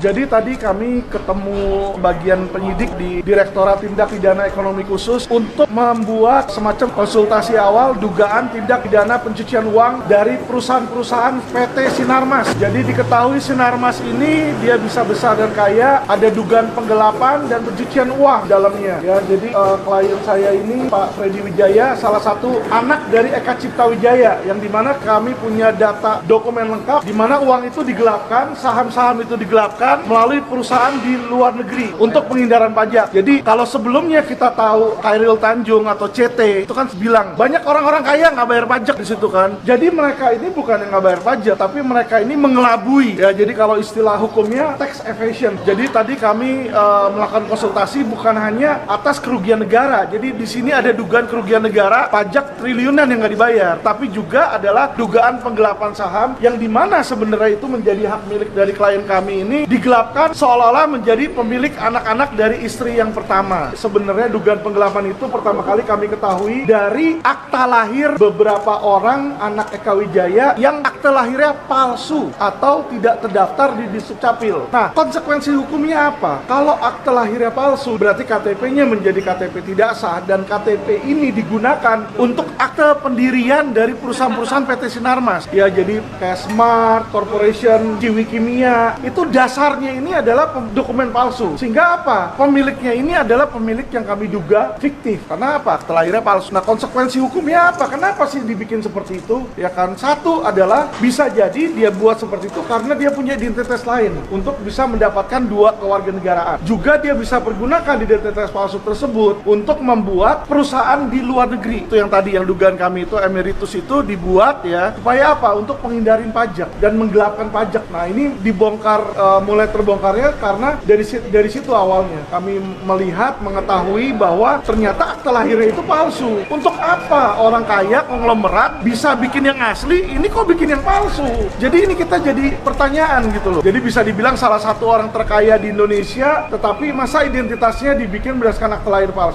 Jadi tadi kami ketemu bagian penyidik di Direktorat Tindak Pidana Ekonomi Khusus untuk membuat semacam konsultasi awal dugaan tindak pidana pencucian uang dari perusahaan-perusahaan PT Sinarmas. Jadi diketahui Sinarmas ini dia bisa besar dan kaya, ada dugaan penggelapan dan pencucian uang dalamnya. Ya, jadi klien saya ini Pak Freddy Wijaya salah satu anak dari Eka Cipta Wijaya, yang dimana kami punya data dokumen lengkap di mana uang itu digelapkan, saham-saham itu digelapkan melalui perusahaan di luar negeri untuk penghindaran pajak. Jadi kalau sebelumnya kita tahu Khairil Tanjung atau CT itu kan bilang banyak orang-orang kaya nggak bayar pajak di situ kan. Jadi mereka ini bukan yang nggak bayar pajak, tapi mereka ini mengelabui. Ya, jadi kalau istilah hukumnya tax evasion. Jadi tadi kami melakukan konsultasi bukan hanya atas kerugian negara. Jadi di sini ada dugaan kerugian negara, pajak triliunan yang nggak dibayar, tapi juga adalah dugaan penggelapan saham yang dimana sebenarnya itu menjadi hak milik dari klien kami ini digelapkan seolah-olah menjadi pemilik anak-anak dari istri yang pertama. Sebenarnya dugaan penggelapan itu pertama kali kami ketahui dari akta lahir beberapa orang anak Eka Wijaya yang akta lahirnya palsu atau tidak terdaftar di Disdukcapil. Nah, konsekuensi hukumnya apa? Kalau akta lahirnya palsu, berarti KTP-nya menjadi KTP tidak sah, dan KTP ini digunakan untuk akte pendirian dari perusahaan-perusahaan PT Sinarmas. Ya, jadi kayak Smart Corporation, Kiwi Kimia, itu dasarnya ini adalah dokumen palsu. Sehingga apa? Pemiliknya ini adalah pemilik yang kami duga fiktif. Karena apa? Akta lahirnya palsu. Nah, konsekuensi hukumnya apa? Kenapa sih dibikin seperti itu? Ya kan, satu adalah bisa jadi dia buat seperti itu karena dia punya identitas lain untuk bisa mendapatkan dua kewarganegaraan. Juga dia bisa pergunakan identitas palsu tersebut untuk membuat perusahaan di luar negeri. Itu yang tadi yang dugaan kami itu emeritus itu dibuat ya supaya apa? Untuk menghindarin pajak dan menggelapkan pajak. Nah, ini dibongkar, mulai terbongkarnya karena dari situ awalnya kami melihat, mengetahui bahwa ternyata akta lahirnya itu palsu. Untuk apa orang kaya konglomerat bisa bikin yang asli, ini kok bikin yang palsu? Jadi ini kita jadi pertanyaan gitu loh. Jadi bisa dibilang salah satu orang terkaya di Indonesia, tetapi masa identitasnya dibikin berdasarkan akta lahir palsu.